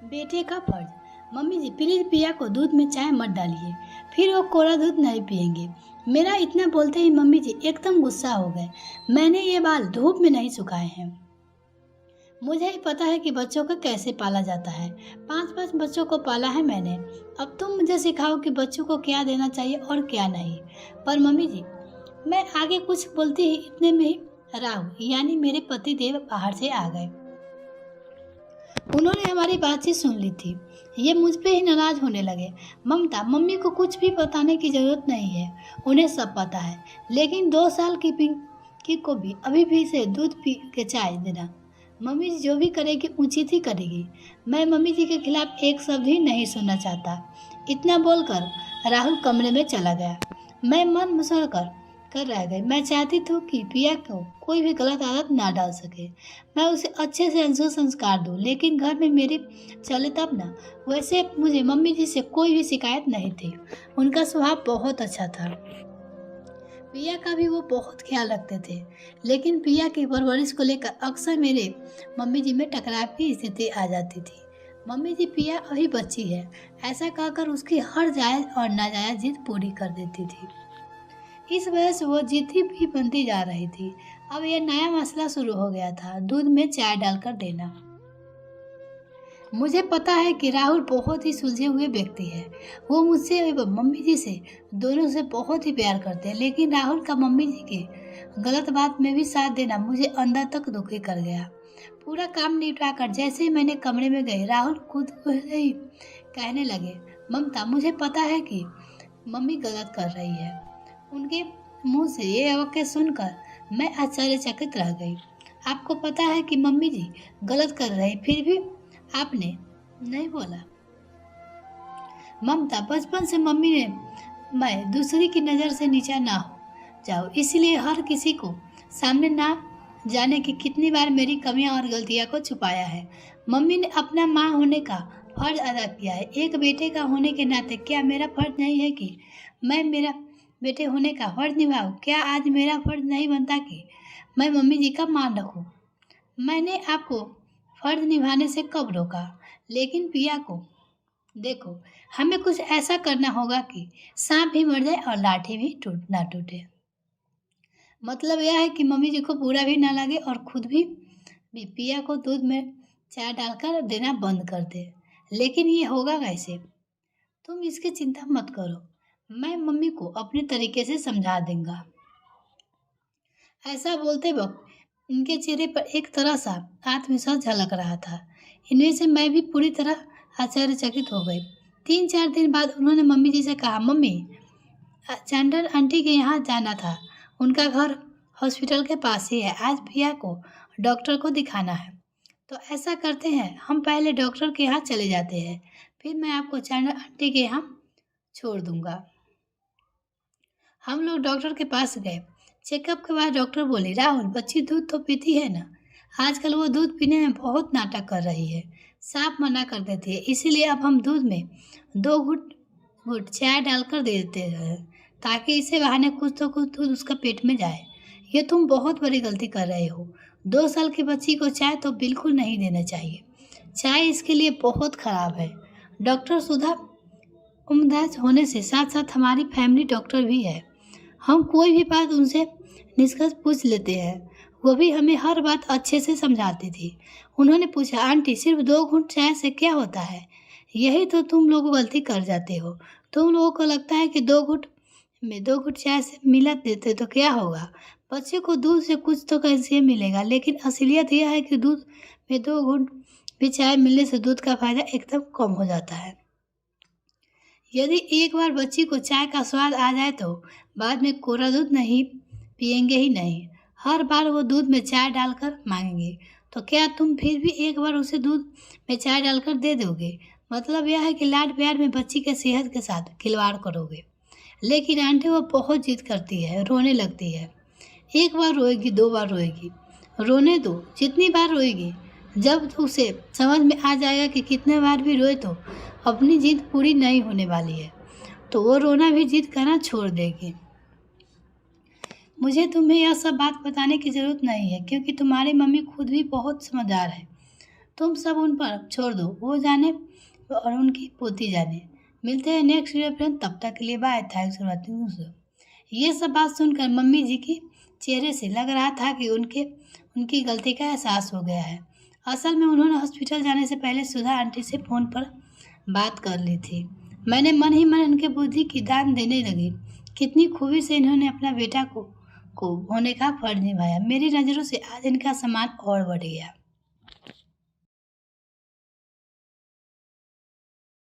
बेटे का फर्ज। मम्मी जी प्लीज पिया को दूध में चाय मत डालिए, फिर वो कोरा दूध नहीं पियेंगे। मेरा इतना बोलते ही मम्मी जी एकदम गुस्सा हो गए। मैंने ये बाल धूप में नहीं सुखाए हैं। मुझे ही पता है कि बच्चों को कैसे पाला जाता है। 5 बच्चों को पाला है मैंने। अब तुम मुझे सिखाओ कि बच्चों को क्या देना चाहिए और क्या नहीं। पर मम्मी जी, मैं आगे कुछ बोलती ही इतने में ही राहु यानी मेरे पति देव बाहर से आ गए। उन्होंने हमारी बातचीत सुन ली थी। ये मुझ पे ही नाराज होने लगे। ममता, मम्मी को कुछ भी बताने की जरूरत नहीं है, उन्हें सब पता है। लेकिन 2 साल की पिंकी को भी अभी भी से दूध पी के चाय देना। मम्मी जी जो भी करेगी उचित ही करेगी। मैं मम्मी जी के खिलाफ एक शब्द ही नहीं सुनना चाहता। इतना बोलकर राहुल कमरे में चला गया। मैं मन मुसड़ कर रह गई। मैं चाहती थी कि पिया को कोई भी गलत आदत ना डाल सके। मैं उसे अच्छे से अच्छे संस्कार दूं, लेकिन घर में मेरे चले तब ना। वैसे मुझे मम्मी जी से कोई भी शिकायत नहीं थी। उनका स्वभाव बहुत अच्छा था। पिया का भी वो बहुत ख्याल रखते थे। लेकिन पिया की परवरिश को लेकर अक्सर मेरे मम्मी जी में टकराव की स्थिति आ जाती थी। मम्मी जी, पिया अभी बच्ची है, ऐसा कहकर उसकी हर जायज और नाजायज जिद पूरी कर देती थी। इस वजह से वो जिद्दी भी बनती जा रही थी। अब यह नया मसला शुरू हो गया था, दूध में चाय डालकर देना। मुझे पता है कि राहुल बहुत ही सुलझे हुए व्यक्ति है। वो मुझसे एवं मम्मी जी से दोनों से बहुत ही प्यार करते हैं, लेकिन राहुल का मम्मी जी के गलत बात में भी साथ देना मुझे अंदर तक दुखी कर गया। पूरा काम निपटाकर जैसे ही मैंने कमरे में गई, राहुल खुद ही कहने लगे, ममता, मुझे पता है कि मम्मी गलत कर रही है। उनके मुंह से ये वाक्य सुनकर मैं आश्चर्यचकित रह गई। आपको पता है कि मम्मी जी गलत कर रही, फिर भी आपने नहीं बोला। ममता, बचपन से मम्मी ने मैं दूसरी की नज़र से नीचा ना हो जाऊँ, इसलिए हर किसी को सामने ना जाने की कितनी बार मेरी कमियां और गलतियां को छुपाया है। मम्मी ने अपना माँ होने का फर्ज अदा किया है। एक बेटे का होने के नाते क्या मेरा फर्ज नहीं है कि मैं मेरा बेटे होने का फर्ज निभाऊं? क्या आज मेरा फर्ज नहीं बनता कि मैं मम्मी जी का मान रखूं? मैंने आपको फर्ज निभाने से कब रोका? लेकिन पिया को देखो, हमें कुछ ऐसा करना होगा कि सांप भी मर जाए और लाठी भी ना टूटे। मतलब यह है कि मम्मी जी को बुरा भी ना लगे और खुद भी पिया को दूध में चाय डालकर देना बंद कर दे। लेकिन ये होगा कैसे? तुम इसकी चिंता मत करो, मैं मम्मी को अपने तरीके से समझा दूंगा। ऐसा बोलते वक्त इनके चेहरे पर एक तरह सा आत्मविश्वास झलक रहा था। इनमें से मैं भी पूरी तरह आश्चर्यचकित हो गई। 3-4 दिन बाद उन्होंने मम्मी जी से कहा, मम्मी, चंडन आंटी के यहाँ जाना था, उनका घर हॉस्पिटल के पास ही है। आज पिया को डॉक्टर को दिखाना है। तो ऐसा करते हैं, हम पहले डॉक्टर के यहाँ चले जाते हैं, फिर मैं आपको चंडन आंटी के यहाँ छोड़ दूंगा। हम लोग डॉक्टर के पास गए। चेकअप के बाद डॉक्टर बोली, राहुल, बच्ची दूध तो पीती है ना? आजकल वो दूध पीने में बहुत नाटक कर रही है, साफ मना कर देती है। इसीलिए अब हम दूध में 2 घुट चाय डालकर दे देते हैं, ताकि इसे बहाने कुछ तो कुछ दूध उसका पेट में जाए। ये तुम बहुत बड़ी गलती कर रहे हो। 2 साल की बच्ची को चाय तो बिल्कुल नहीं देना चाहिए। चाय इसके लिए बहुत खराब है। डॉक्टर सुधा उम्दाज होने से साथ साथ हमारी फैमिली डॉक्टर भी है। हम कोई भी बात उनसे निष्कर्ष पूछ लेते हैं। वो भी हमें हर बात अच्छे से समझाती थी। उन्होंने पूछा, आंटी, सिर्फ 2 घूंट चाय से क्या होता है? यही तो तुम लोग गलती कर जाते हो। तुम लोगों को लगता है कि 2 घूंट चाय से मिला देते तो क्या होगा? बच्चे को दूध से कुछ तो कैल्शियम मिलेगा, लेकिन असलियत यह है कि दूध में 2 घूंट भी चाय मिलने से दूध का फायदा एकदम कम हो जाता है। यदि एक बार बच्ची को चाय का स्वाद आ जाए तो बाद में कोरा दूध नहीं पिएंगे ही नहीं। हर बार वो दूध में चाय डालकर मांगेंगे। तो क्या तुम फिर भी एक बार उसे दूध में चाय डालकर दे दोगे? मतलब यह है कि लाड प्यार में बच्ची के सेहत के साथ खिलवाड़ करोगे। लेकिन आंटी, वो बहुत जिद करती है, रोने लगती है। 1 बार रोएगी, 2 बार रोएगी, रोने दो, जितनी बार रोएगी। जब उसे समझ में आ जाएगा कि कितने बार भी रोए तो अपनी जिद पूरी नहीं होने वाली है, तो वो रोना भी जिद करना छोड़ देगी। मुझे तुम्हें यह सब बात बताने की ज़रूरत नहीं है, क्योंकि तुम्हारी मम्मी खुद भी बहुत समझदार है। तुम सब उन पर छोड़ दो, वो जाने और उनकी पोती जाने। मिलते हैं नेक्स्ट वीडियो फ्रेंड, तब तक के लिए बाय। Thanks for watching. ये सब बात सुनकर मम्मी जी की चेहरे से लग रहा था कि उनकी गलती का एहसास हो गया है। असल में उन्होंने हॉस्पिटल जाने से पहले सुधा आंटी से फ़ोन पर बात कर ली थी। मैंने मन ही मन उनके बुद्धि की दान देने लगी। कितनी खूबी से इन्होंने अपना बेटा को होने का फर्ज निभाया। मेरी नज़रों से आज इनका सम्मान और बढ़ गया।